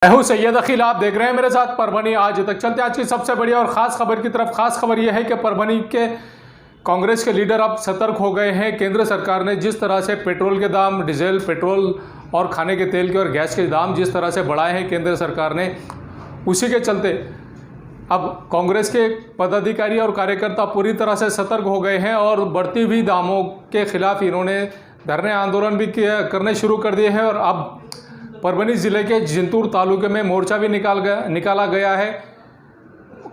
मैं हूं सैयद अखिल, आप देख रहे हैं मेरे साथ परभनी आज तक। चलते आज की सबसे बड़ी और ख़ास खबर की तरफ। खास खबर यह है कि परभनी के कांग्रेस के लीडर अब सतर्क हो गए हैं। केंद्र सरकार ने जिस तरह से पेट्रोल के दाम, डीजल, पेट्रोल और खाने के तेल के और गैस के दाम जिस तरह से बढ़ाए हैं केंद्र सरकार ने, उसी के चलते अब कांग्रेस के पदाधिकारी और कार्यकर्ता पूरी तरह से सतर्क हो गए हैं और बढ़ती हुई दामों के खिलाफ इन्होंने धरने आंदोलन भी करने शुरू कर दिए हैं। और अब परभनी ज़िले के जिंतूर तालुके में मोर्चा भी निकाला गया है।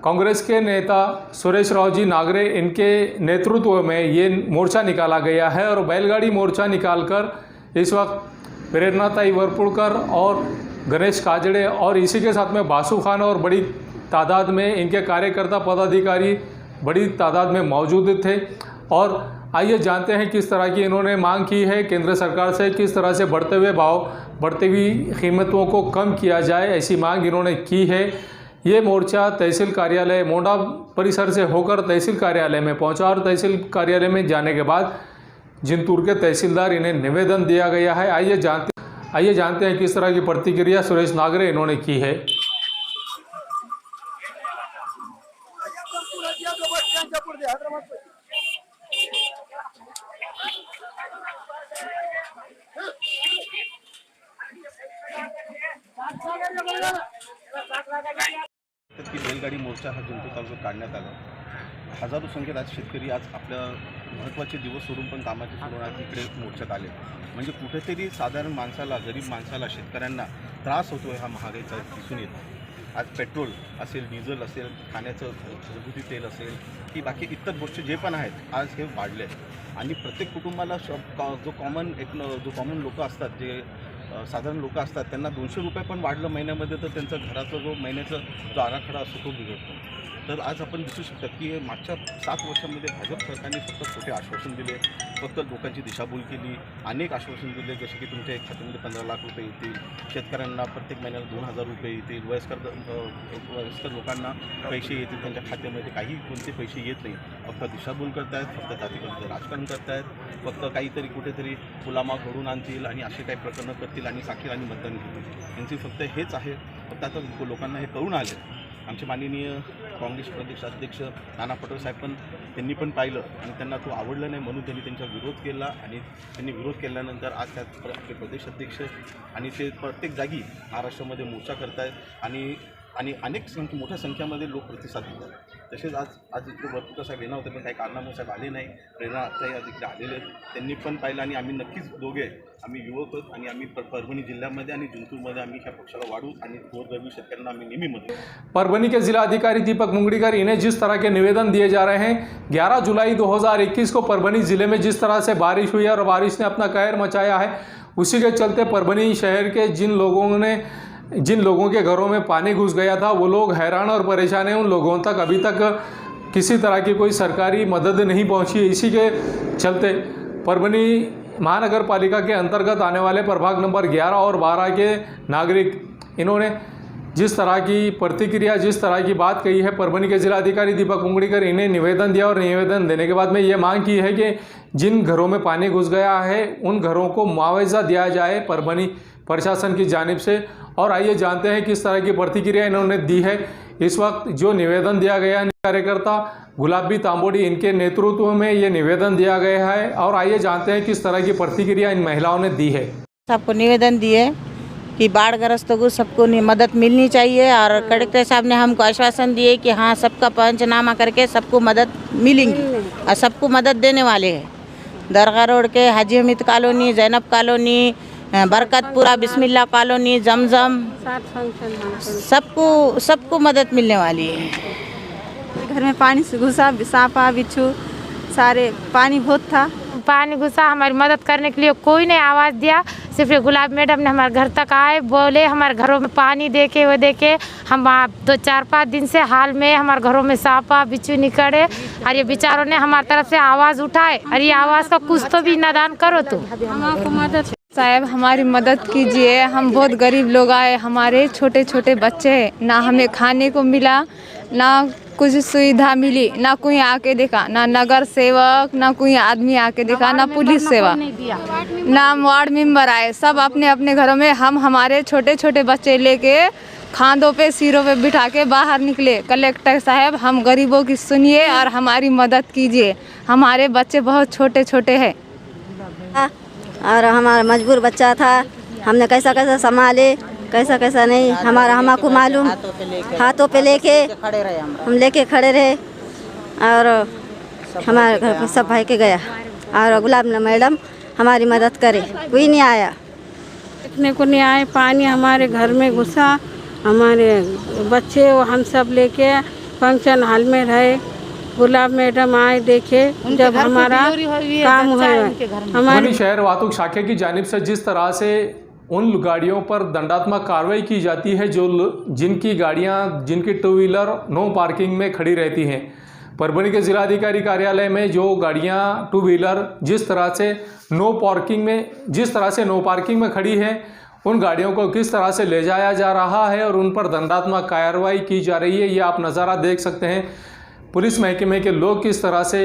कांग्रेस के नेता सुरेश राव जी नागरे, इनके नेतृत्व में ये मोर्चा निकाला गया है और बैलगाड़ी मोर्चा निकालकर इस वक्त प्रेरणाताई वरपुड़कर और गणेश काजड़े और इसी के साथ में बासु खान और बड़ी तादाद में इनके कार्यकर्ता पदाधिकारी बड़ी तादाद में मौजूद थे। और आइए जानते हैं किस तरह की इन्होंने मांग की है केंद्र सरकार से, किस तरह से बढ़ते हुए भाव, बढ़ती हुई कीमतों को कम किया जाए, ऐसी मांग इन्होंने की है। ये मोर्चा तहसील कार्यालय मोंडा परिसर से होकर तहसील कार्यालय में पहुंचा और तहसील कार्यालय में जाने के बाद जिंतूर के तहसीलदार इन्हें निवेदन दिया गया है। आइए जानते हैं किस तरह की प्रतिक्रिया सुरेश नागरे इन्होंने की है। की बैलगाडी मोर्चा हा जिंतूर तालुक्यात काढण्यात आला। हजारो संख्येत आज शेतकरी आज आपल्या महत्त्वाचे दिवस सोडून पण कामाचे सोडून आज इकडे मोर्चात आले। म्हणजे कुठेतरी साधारण माणसाला, गरीब माणसाला, शेतकऱ्यांना त्रास होतोय हा महागाईचा दिसून येतो। आज पेट्रोल असेल, डिझेल असेल, खाण्याचं घरगुती तेल असेल की बाकी इतर गोष्टी जे पण आहेत आज हे वाढले आहेत। आणि प्रत्येक कुटुंबाला जो कॉमन लोक असतात, जे साधारण लोक असतात, त्यांना 200 रुपये पण वाढलं महिन्यामध्ये तर त्यांचा घराचा जो महिन्याचा जो आराखडा असतो तो बिघडतो। तर आज आपण दिसू शकतात की मागच्या 7 वर्षांमध्ये भाजप सरकारने फक्त खोटे आश्वासन दिले, फक्त लोकांची दिशाभूल केली, अनेक आश्वासन दिले, जसे की तुमच्या खात्यामध्ये 15 लाख रुपये येतील, शेतकऱ्यांना प्रत्येक महिन्याला 2000 रुपये येतील, वयस्कर लोकांना पैसे येतील त्यांच्या खात्यामध्ये, काही कोणते पैसे येत नाही, फक्त दिशाभूल करतायत, फक्त जातीपातीचं राजकारण करतायत, फक्त काहीतरी कुठेतरी पुलामा घडून आणतील आणि असे काही प्रकरणं करतील आणि साखर आणि मतदान घेतील। यांची फक्त हेच आहे। फक्त आता लोकांना हे कळून आले। आमचे माननीय काँग्रेस प्रदेश अध्यक्ष नाना पटोले साहेब पण त्यांनी पण पाहिलं आणि त्यांना तो आवडला नाही, म्हणून त्यांनी त्यांचा विरोध केला आणि त्यांनी विरोध केल्यानंतर आज त्यात आपले प्रदेश अध्यक्ष आणि ते प्रत्येक जागी महाराष्ट्रामध्ये मोर्चा करतायत आणि अनेक मोठ्या संख्येमध्ये लोक प्रतिसाद देतात। तसेच आज इकडे वरपुड़कर साहेब येणार होते पण काही कारणामुळे साहेब आले नाही। प्रेरणाताई आज इकडे आलेले आहेत, त्यांनी पण पाहिलं आणि आम्ही नक्कीच दोघे आम्ही युवक आहोत आणि आम्ही परभणी जिल्ह्यामध्ये आणि जिंतूरमध्ये आम्ही ह्या पक्षाला वाढू आणि गोरगरीब शेतकऱ्यांना आम्ही नेहमी मदत। परभनी के जिला अधिकारी दीपक मुंगड़ीकर, इन्हें जिस तरह के निवेदन दिए जा रहे हैं, 11 जुलाई 2021 को परभनी जिले में जिस तरह से बारिश हुई और बारिश ने अपना कहर मचाया है, उसी के चलते परभनी शहर के जिन लोगों के घरों में पानी घुस गया था वो लोग हैरान और परेशान हैं। उन लोगों तक अभी तक किसी तरह की कोई सरकारी मदद नहीं पहुंची। इसी के चलते परभनी महानगर पालिका के अंतर्गत आने वाले प्रभाग नंबर 11 और 12 के नागरिक, इन्होंने जिस तरह की प्रतिक्रिया, जिस तरह की बात कही है, परभनी के जिलाधिकारी दीपक मुंगड़ीकर इन्हें निवेदन दिया और निवेदन देने के बाद में ये मांग की है कि जिन घरों में पानी घुस गया है उन घरों को मुआवजा दिया जाए परभनी प्रशासन की जानिब से। और आइए जानते हैं किस तरह की प्रतिक्रिया इन्होंने दी है। इस वक्त जो निवेदन दिया गया है, कार्यकर्ता गुलाबी तांबोड़ी, इनके नेतृत्व में ये निवेदन दिया गया है और आइए जानते हैं किस तरह की प्रतिक्रिया इन महिलाओं ने दी है। सबको निवेदन दिए कि बाढ़ग्रस्तों को सबको मदद मिलनी चाहिए और कलेक्टर साहब ने हमको आश्वासन दिए कि हाँ सबका पंचनामा करके सबको मदद मिलेंगी और सबको मदद देने वाले हैं। दरगाह रोड के हाजी हमीद कॉलोनी, जैनब कॉलोनी, बरकतपुरा, बिस्मिल्लाह कॉलोनी, जमजम, सबको मदद मिलने वाली है। घर में पानी से घुसा, सांपा बिच्छू सारे, पानी बहुत था, पानी घुसा, हमारी मदद करने के लिए कोई नहीं आवाज़ दिया। सिर्फ गुलाब मैडम ने हमारे घर तक आए, बोले हमारे घरों में पानी देके हम 2-4-5 दिन से हाल में हमारे घरों में सांपा बिच्छू निकले और ये बेचारों ने हमारी तरफ से आवाज़ उठाए और ये आवाज़ का कुछ तो भी निदान करो। तो हमको मदद साहब हमारी मदद कीजिए। हम बहुत गरीब लोग आए, हमारे छोटे छोटे बच्चे हैं, ना हमें खाने को मिला, ना कुछ सुविधा मिली, ना कोई आके देखा, ना नगर सेवक, ना कोई आदमी आके देखा, ना पुलिस सेवा, ना वार्ड मेंबर आए। सब अपने अपने घरों में, हम हमारे छोटे छोटे बच्चे लेके खांदों पे सिरों पे बिठा के बाहर निकले। कलेक्टर साहब, हम गरीबों की सुनिए और हमारी मदद कीजिए, हमारे बच्चे बहुत छोटे छोटे हैं और हमारा मजबूर बच्चा था, हमने कैसा कैसा संभाले, कैसा कैसा नहीं, हमको मालूम। हाथों पे लेके हम लेके खड़े रहे और हमारे घर पर सब भाई के गया और गुलाब मैडम हमारी मदद करे, कोई नहीं आया, देखने को नहीं आए। पानी हमारे घर में घुसा, हमारे बच्चे हम सब लेके फंक्शन हॉल में रहे। गुलाब मैडम आए, देखे जब हमारा काम हुआ। हमारे शहर वाहतुक शाखे की जानिब से जिस तरह से उन गाड़ियों पर दंडात्मक कार्रवाई की जाती है जिनकी गाड़ियां, जिनकी टू व्हीलर नो पार्किंग में खड़ी रहती हैं। परभणी के जिलाधिकारी कार्यालय में जो गाड़ियां टू व्हीलर जिस तरह से नो पार्किंग में खड़ी है, उन गाड़ियों को किस तरह से ले जाया जा रहा है और उन पर दंडात्मक कार्रवाई की जा रही है, ये आप नज़ारा देख सकते हैं। पुलिस महकमे के लोग किस तरह से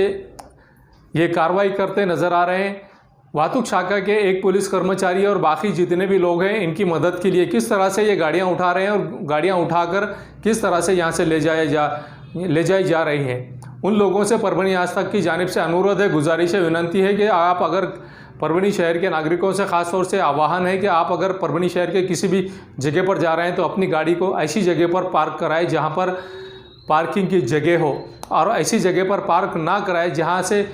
ये कार्रवाई करते नज़र आ रहे हैं। वाहतुक शाखा के एक पुलिस कर्मचारी और बाकी जितने भी लोग हैं, इनकी मदद के लिए किस तरह से ये गाड़ियां उठा रहे हैं और गाड़ियां उठाकर किस तरह से यहां से ले जाई जा रही हैं। उन लोगों से परभणी आज तक की जानिब से अनुरोध है, गुजारिश है, विनंती है कि आप अगर परभणी शहर के नागरिकों से ख़ास तौर से आह्वान है कि आप अगर परभणी शहर के किसी भी जगह पर जा रहे हैं तो अपनी गाड़ी को ऐसी जगह पर पार्क कराएं जहाँ पर पार्किंग की जगह हो, और ऐसी जगह पर पार्क ना कराएं जहाँ से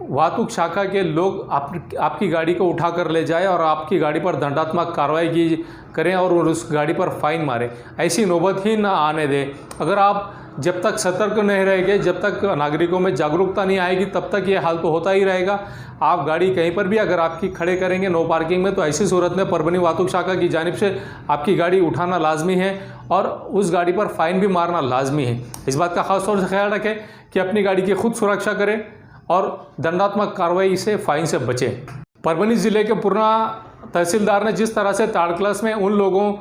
वाहतुक शाखा के लोग आपकी गाड़ी को उठा कर ले जाए और आपकी गाड़ी पर दंडात्मक कार्रवाई करें और उस गाड़ी पर फाइन मारें। ऐसी नौबत ही ना आने दें। अगर आप जब तक सतर्क नहीं रहेंगे, जब तक नागरिकों में जागरूकता नहीं आएगी, तब तक ये हाल तो होता ही रहेगा। आप गाड़ी कहीं पर भी अगर आपकी खड़े करेंगे नो पार्किंग में, तो ऐसी सूरत में परभणी वाहतुक शाखा की जानिब से आपकी गाड़ी उठाना लाजमी है और उस गाड़ी पर फाइन भी मारना लाजमी है। इस बात का खास तौर से ख्याल रखें कि अपनी गाड़ी की खुद सुरक्षा करें और दंडात्मक कार्रवाई से, फाइन से बचें। परभणी ज़िले के पूर्णा तहसीलदार ने जिस तरह से ताड़कलस में उन लोगों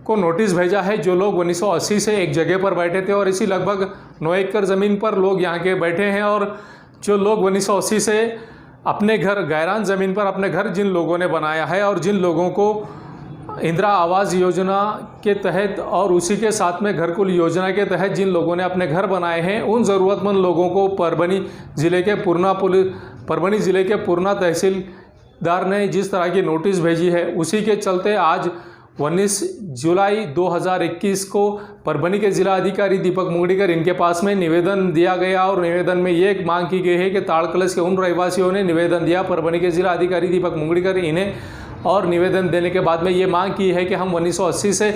को नोटिस भेजा है जो लोग 1980 से एक जगह पर बैठे थे और इसी लगभग 9 एकड़ ज़मीन पर लोग यहाँ के बैठे हैं, और जो लोग 1980 से अपने घर, गैरान ज़मीन पर अपने घर जिन लोगों ने बनाया है और जिन लोगों को इंदिरा आवास योजना के तहत और उसी के साथ में घरकुल योजना के तहत जिन लोगों ने अपने घर बनाए हैं, उन ज़रूरतमंद लोगों को परभणी ज़िले के पूर्णा तहसीलदार ने जिस तरह की नोटिस भेजी है, उसी के चलते आज 19 जुलाई 2021 को परभणी के जिला अधिकारी दीपक मुंगड़ीकर इनके पास में निवेदन दिया गया और निवेदन में ये मांग की गई है कि ताड़कलस के उन रहवासियों ने निवेदन दिया परभणी के जिला अधिकारी दीपक मुंगड़ीकर इन्हें, और निवेदन देने के बाद में ये मांग की है कि हम 1980 से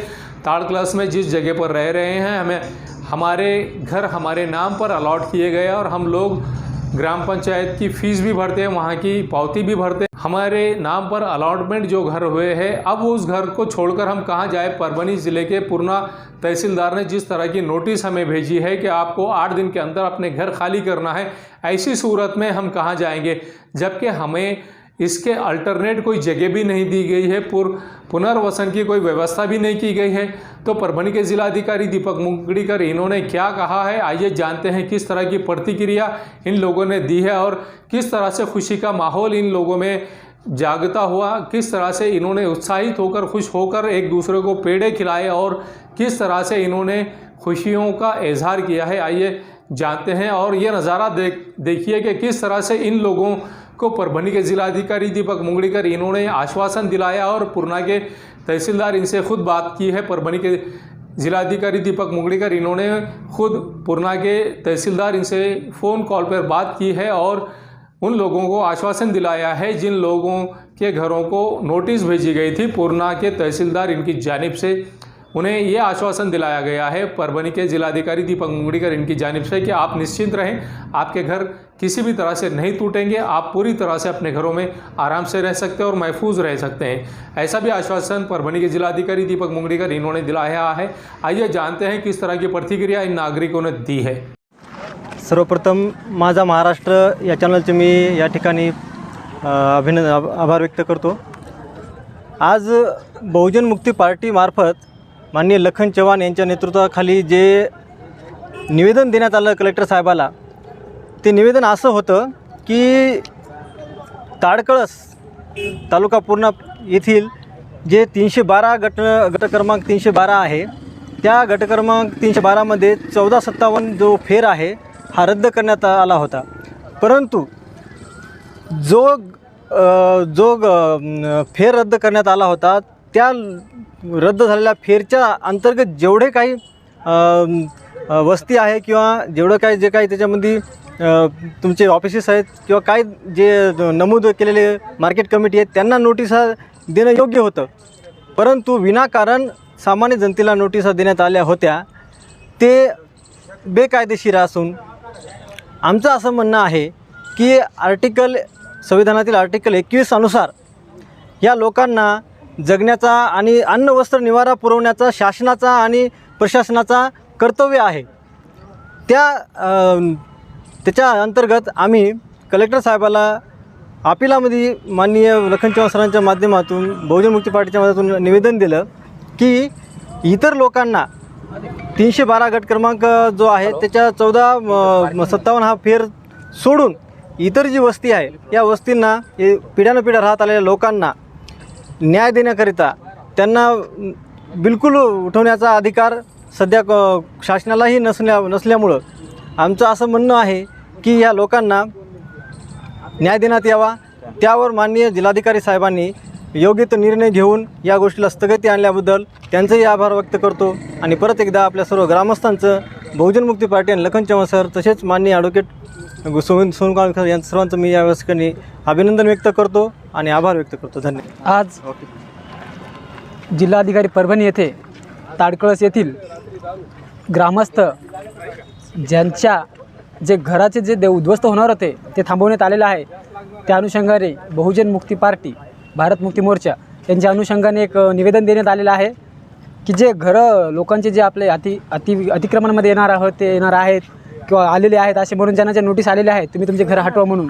ताड़कलस में जिस जगह पर रह रहे हैं, हमें हमारे घर हमारे नाम पर अलॉट किए गए और हम लोग ग्राम पंचायत की फ़ीस भी भरते हैं, वहाँ की पावती भी भरते हैं, हमारे नाम पर अलॉटमेंट जो घर हुए हैं, अब उस घर को छोड़कर हम कहाँ जाए। परभणी ज़िले के पूर्णा तहसीलदार ने जिस तरह की नोटिस हमें भेजी है कि आपको 8 दिन के अंदर अपने घर खाली करना है, ऐसी सूरत में हम कहाँ जाएंगे, जबकि हमें इसके अल्टरनेट कोई जगह भी नहीं दी गई है, पुनर्वसन की कोई व्यवस्था भी नहीं की गई है। तो परभणी के जिलाधिकारी दीपक मुंगड़ीकर इन्होंने क्या कहा है, आइए जानते हैं किस तरह की प्रतिक्रिया इन लोगों ने दी है और किस तरह से खुशी का माहौल इन लोगों में जागता हुआ, किस तरह से इन्होंने उत्साहित होकर, खुश होकर एक दूसरे को पेड़े खिलाए और किस तरह से इन्होंने खुशियों का इजहार किया है। आइए जानते हैं और ये नज़ारा देखिए कि किस तरह से इन लोगों को परभणी के जिलाधिकारी दीपक मुंगड़ीकर इन्होंने आश्वासन दिलाया और पूर्णा के तहसीलदार इनसे खुद बात की है। परभणी के जिलाधिकारी दीपक मुंगड़ीकर इन्होंने खुद पूर्णा के तहसीलदार इनसे फ़ोन कॉल पर बात की है और उन लोगों को आश्वासन दिलाया है जिन लोगों के घरों को नोटिस भेजी गई थी पूर्णा के तहसीलदार इनकी जानिब से, उन्हें ये आश्वासन दिलाया गया है परभणी के जिलाधिकारी दीपक मुंगड़ीकर इनकी जानिब से कि आप निश्चिंत रहें, आपके घर किसी भी तरह से नहीं टूटेंगे, आप पूरी तरह से अपने घरों में आराम से रह सकते हैं और महफूज रह सकते हैं। ऐसा भी आश्वासन परभणी के जिलाधिकारी दीपक मुंगड़ीकर इन्होंने दिलाया है। आइए जानते हैं किस तरह की प्रतिक्रिया इन नागरिकों ने दी है। सर्वप्रथम माझा महाराष्ट्र या चॅनलचे मी या ठिकाणी आभार व्यक्त करतो। आज बहुजन मुक्ती पार्टीमार्फत माननीय लखन चव्हाण यांच्या नेतृत्वाखाली जे निवेदन देण्यात आलं कलेक्टर साहेबाला, ते निवेदन असं होतं की ताडकळस तालुका पूर्णा येथील जे 312 गट क्रमांक 312 आहे, त्या गट क्रमांक 312मध्ये 1457 जो फेर आहे हा रद्द करण्यात आला होता. परंतु जो फेर रद्द करण्यात आला होता त्या रद्द झालेल्या फेरच्या अंतर्गत जेवढे काही वस्ती आहे किंवा जे काही त्याच्यामध्ये तुमचे ऑफिसेस आहेत किंवा काय जे नमूद केलेले मार्केट कमिटी आहेत त्यांना नोटिसा देणं योग्य होतं. परंतु विनाकारण सामान्य जनतेला नोटिसा देण्यात आल्या होत्या, ते बेकायदेशीर असून आमचं असं म्हणणं आहे की संविधानातील आर्टिकल 21 अनुसार या लोकांना जगण्याचा आणि अन्न वस्त्र निवारा पुरवण्याचा शासनाचा आणि प्रशासनाचा कर्तव्य आहे. त्याच्या अंतर्गत आम्ही कलेक्टर साहेबाला अपिलामध्ये माननीय लखन चव्हाण सरांच्या माध्यमातून बहुजन मुक्ती पार्टीच्या माध्यमातून निवेदन दिलं की इतर लोकांना 312 गट क्रमांक जो आहे त्याच्या 1457 हा फेर सोडून इतर जी वस्ती आहे या वस्तींना पिढ्यानपिढ्या राहत आलेल्या लोकांना न्याय देण्याकरिता त्यांना बिलकुल उठवण्याचा अधिकार सध्या शासनालाही नसल्यामुळं आमचं असं म्हणणं आहे की या लोकांना न्याय देण्यात यावा. त्यावर माननीय जिल्हाधिकारी साहेबांनी योग्य तो निर्णय घेऊन या गोष्टीला स्थगिती आणल्याबद्दल त्यांचंही आभार व्यक्त करतो. आणि परत एकदा आपल्या सर्व ग्रामस्थांचं बहुजन मुक्ती पार्टी आणि लखन चव्हाण सर तसेच माननीय ॲडव्होकेट सोनकाळ यांचं सर्वांचं मी या ठिकाणी अभिनंदन व्यक्त करतो आणि आभार व्यक्त करतो. धन्यवाद. आज जिल्हाधिकारी परभणी येथे ताडकळस येथील ग्रामस्थ ज्यांच्या जे घराचे जे उद्ध्वस्त होणार होते ते थांबवण्यात आलेलं आहे, त्या अनुषंगाने बहुजन मुक्ती पार्टी, भारत मुक्ती मोर्चा यांच्या अनुषंगाने एक निवेदन देण्यात आलेलं आहे की जे घरं लोकांचे जे आपले अतिक्रमणामध्ये येणार आहेत किंवा आलेले आहेत असे म्हणून ज्यांना ज्या नोटीस आलेल्या आहेत तुम्ही तुमचे घर हटवा म्हणून,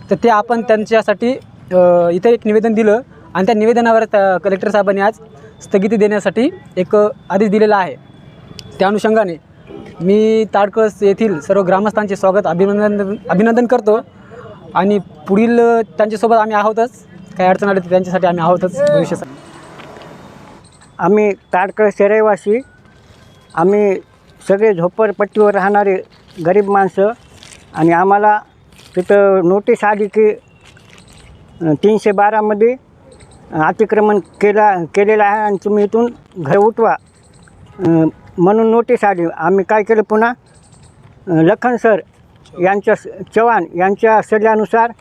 तर ते आपण त्यांच्यासाठी इथे एक निवेदन दिलं आणि त्या निवेदनावर कलेक्टर साहेबांनी आज स्थगिती देण्यासाठी एक आदेश दिलेला आहे. त्या अनुषंगाने मी ताडकळस येथील सर्व ग्रामस्थांचे स्वागत अभिनंदन करतो आणि पुढील त्यांच्यासोबत आम्ही आहोतच, काही अडचण आली तर त्यांच्यासाठी आम्ही आहोतच भविष्यासाठी. आम्ही ताडकळस रहिवासी, आम्ही सगळे झोपडपट्टीवर राहणारे गरीब माणसं आणि आम्हाला तिथं नोटीस आली की 312मध्ये अतिक्रमण केलेलं आहे आणि तुम्ही इथून घर उठवा म्हणून नोटीस आली. आम्ही काय केलं, पुन्हा लखन सर चव्हाण यांच्या सल्ल्यानुसार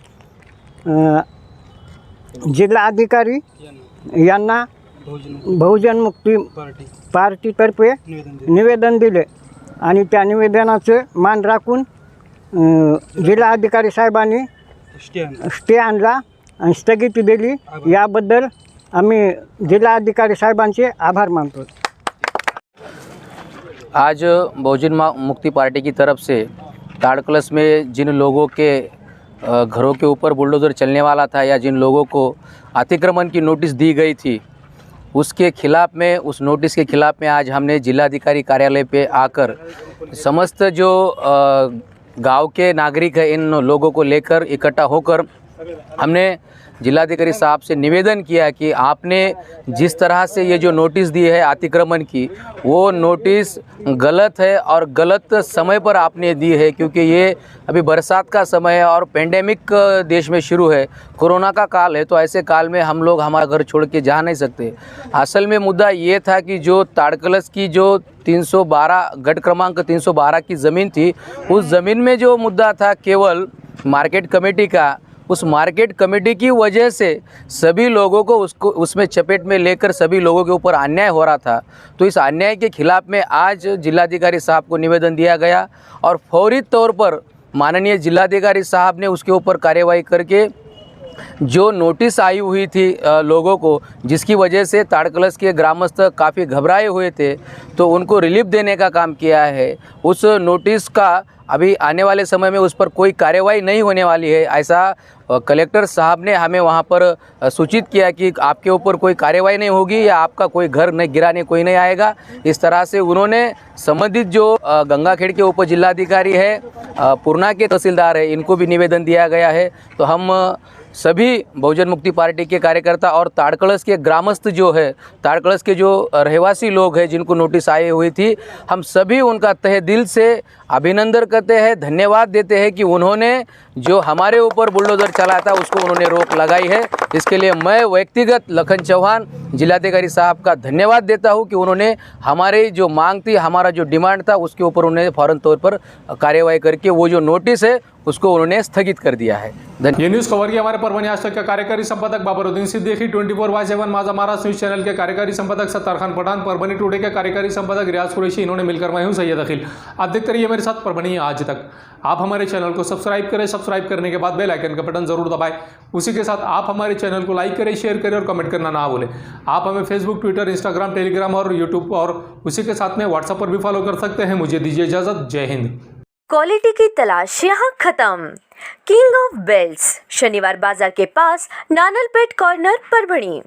जिल्हा अधिकारी यांना बहुजन मुक्ती पार्टीतर्फे निवेदन दिले आणि त्या निवेदनाचे मान राखून जिल्हा अधिकारी साहेबांनी स्टे आणला आणि स्थगिती दिली. याबद्दल आम्ही जिला अधिकारी साहेबांचे आभार मानतो. आज बहुजन मुक्ति पार्टी की तरफ से ताड़कलस में जिन लोगों के घरों के ऊपर बुलडोज़र चलने वाला था या जिन लोगों को अतिक्रमण की नोटिस दी गई थी, उसके खिलाफ़ में, उस नोटिस के खिलाफ़ में आज हमने जिलाधिकारी कार्यालय पे आकर समस्त जो गांव के नागरिक हैं इन लोगों को लेकर इकट्ठा होकर हमने जिलाधिकारी साहब से निवेदन किया कि आपने जिस तरह से ये जो नोटिस दी है अतिक्रमण की, वो नोटिस गलत है और गलत समय पर आपने दी है, क्योंकि ये अभी बरसात का समय है और पेंडेमिक देश में शुरू है, कोरोना का काल है, तो ऐसे काल में हम लोग हमारा घर छोड़ के जा नहीं सकते. असल में मुद्दा ये था कि जो ताड़कलस की जो 312 गट क्रमांक 312 की ज़मीन थी, उस ज़मीन में जो मुद्दा था केवल मार्केट कमेटी का, उस मार्केट कमेटी की वजह से सभी लोगों को उसमें चपेट में लेकर सभी लोगों के ऊपर अन्याय हो रहा था. तो इस अन्याय के खिलाफ़ में आज जिलाधिकारी साहब को निवेदन दिया गया और फौरी तौर पर माननीय जिलाधिकारी साहब ने उसके ऊपर कार्यवाही करके जो नोटिस आई हुई थी लोगों को, जिसकी वजह से ताड़कलस के ग्रामस्थ काफ़ी घबराए हुए थे, तो उनको रिलीफ देने का काम किया है। उस नोटिस का अभी आने वाले समय में उस पर कोई कार्रवाई नहीं होने वाली है, ऐसा कलेक्टर साहब ने हमें वहाँ पर सूचित किया कि आपके ऊपर कोई कार्रवाई नहीं होगी या आपका कोई घर नहीं गिराने कोई नहीं आएगा। इस तरह से उन्होंने संबंधित जो गंगाखेड़ के उप जिलाधिकारी है, पूर्णा के तहसीलदार है, इनको भी निवेदन दिया गया है। तो हम सभी बहुजन मुक्ति पार्टी के कार्यकर्ता और ताड़कलस के ग्रामस्थ जो है, ताड़कलस के जो रहवासी लोग हैं जिनको नोटिस आई हुई थी, हम सभी उनका तहे दिल से अभिनंदन करते हैं, धन्यवाद देते हैं कि उन्होंने जो हमारे ऊपर बुलडोज़र चला था उसको उन्होंने रोक लगाई है। इसके लिए मैं व्यक्तिगत लखन चौहान जिलाधिकारी साहब का धन्यवाद देता हूं कि उन्होंने हमारी जो मांग थी, हमारा जो डिमांड था, उसके ऊपर उन्होंने फ़ौरन तौर पर कार्यवाही करके वो जो नोटिस है उसको उन्होंने स्थगित कर दिया है। ये न्यूज़ कवर किया हमारे परभणी आज तक के कार्यकारी संपादक बाबरुद्दीन सिद्दीकी, 24/7 माझा महाराष्ट्र न्यूज़ चैनल के कार्यकारी संपादक सत्तार खान पठान, परभणी टुडे के कार्यकारी संपादक रियाज कुरैशी, इन्होंने मिलकर मैं हूँ सैयद अखिल। आप देखते रहिए मेरे साथ परभणी आज तक। आप हमारे चैनल को सब्सक्राइब करें, सब्सक्राइब करने के बाद बेल आइकन का बटन जरूर दबाएं। उसी के साथ आप हमारे चैनल को लाइक करें, शेयर करें और कमेंट करना ना भूलें। आप हमें फेसबुक, ट्विटर, इंस्टाग्राम, टेलीग्राम और यूट्यूब और उसी के साथ में व्हाट्सएप पर भी फॉलो कर सकते हैं। मुझे दीजिए इजाज़त। जय हिंद। क्वालिटी की तलाश यहाँ खत्म। किंग ऑफ बेल्ट्स, शनिवार बाजार के पास, Nanalpet corner, Parbhani.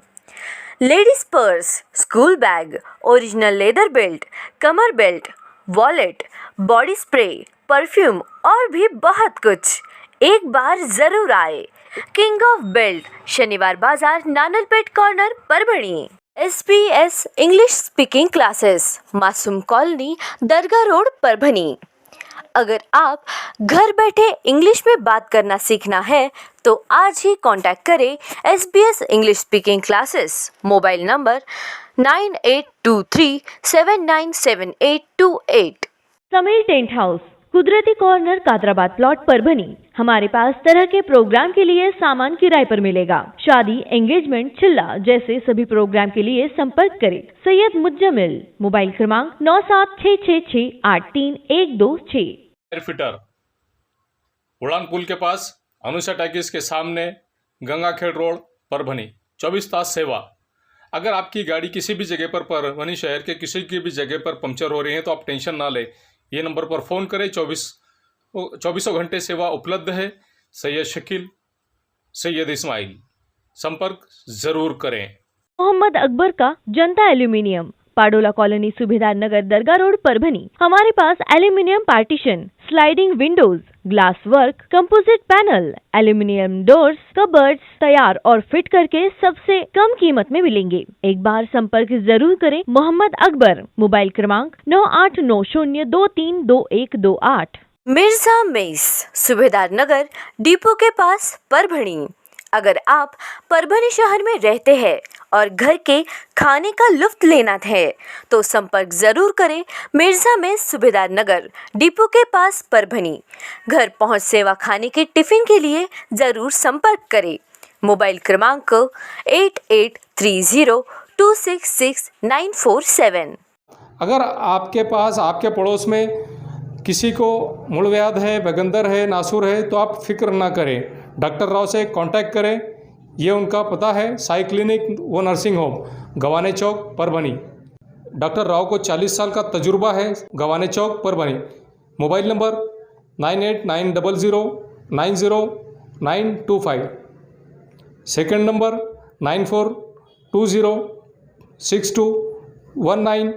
Ladies purse, school bag, original leather belt, कमर belt, wallet, body spray, perfume और भी बहुत कुछ। एक बार जरूर आए। किंग ऑफ बेल्ट, शनिवार बाजार, Nanalpet corner, Parbhani. SPS English speaking classes, Masoom colony, Dargah road, Parbhani. अगर आप घर बैठे इंग्लिश में बात करना सीखना है तो आज ही कांटेक्ट करें SBS English speaking classes. Mobile number 9823797828। Sameer tent house, कुदरती कॉर्नर, कादराबाद प्लॉट, परभणी। हमारे पास तरह के प्रोग्राम के लिए सामान किराए पर मिलेगा। शादी, एंगेजमेंट, चिल्ला जैसे सभी प्रोग्राम के लिए संपर्क करें सैयद मुज्जमिल। मोबाइल क्रमांक 9766683126। फिटर, उड़ान पुल के पास, अनुषा टैक्स के सामने, गंगाखेड़ रोड, परभणी। 24 तास सेवा। अगर आपकी गाड़ी किसी भी जगह पर परभणी शहर के किसी की भी जगह पर पंक्चर हो रही है तो आप टेंशन ना लें, ये नंबर पर फ़ोन करें। 24 घंटे सेवा उपलब्ध है। सैयद शकील, सैयद इस्माइल, संपर्क ज़रूर करें। मोहम्मद अकबर का Janata aluminium, Padola colony, Subhedar Nagar, Dargah road, Parbhani. हमारे पास aluminium partition, sliding windows, glass work, composite panel, aluminium doors, cupboards तैयार और फिट करके सबसे कम कीमत में मिलेंगे। एक बार संपर्क जरूर करें। मोहम्मद अकबर। मोबाइल क्रमांक 9890232128। मिर्जा मेस, सुभेदार नगर, डिपो के पास, परभणी। अगर आप परभणी शहर में रहते हैं और घर के खाने का लुत्फ लेना है तो संपर्क जरूर करें। मिर्जा में, सुभेदार नगर, डिपो के पास, परभणी। घर पहुंच सेवा, खाने के टिफिन के लिए जरूर संपर्क करें। मोबाइल क्रमांक 8830266947। अगर आपके पास, आपके पड़ोस में किसी को मूलव्याध है, बगंदर है, नासूर है तो आप फिक्र ना करें, डॉक्टर राव से कांटेक्ट करें। ये उनका पता है, साई क्लिनिक व nursing home, Gawane Chowk, Parbhani. Doctor Rao को 40 साल का तजुर्बा है, Gawane Chowk, Parbhani. Mobile number 9890090925। Second number 94206219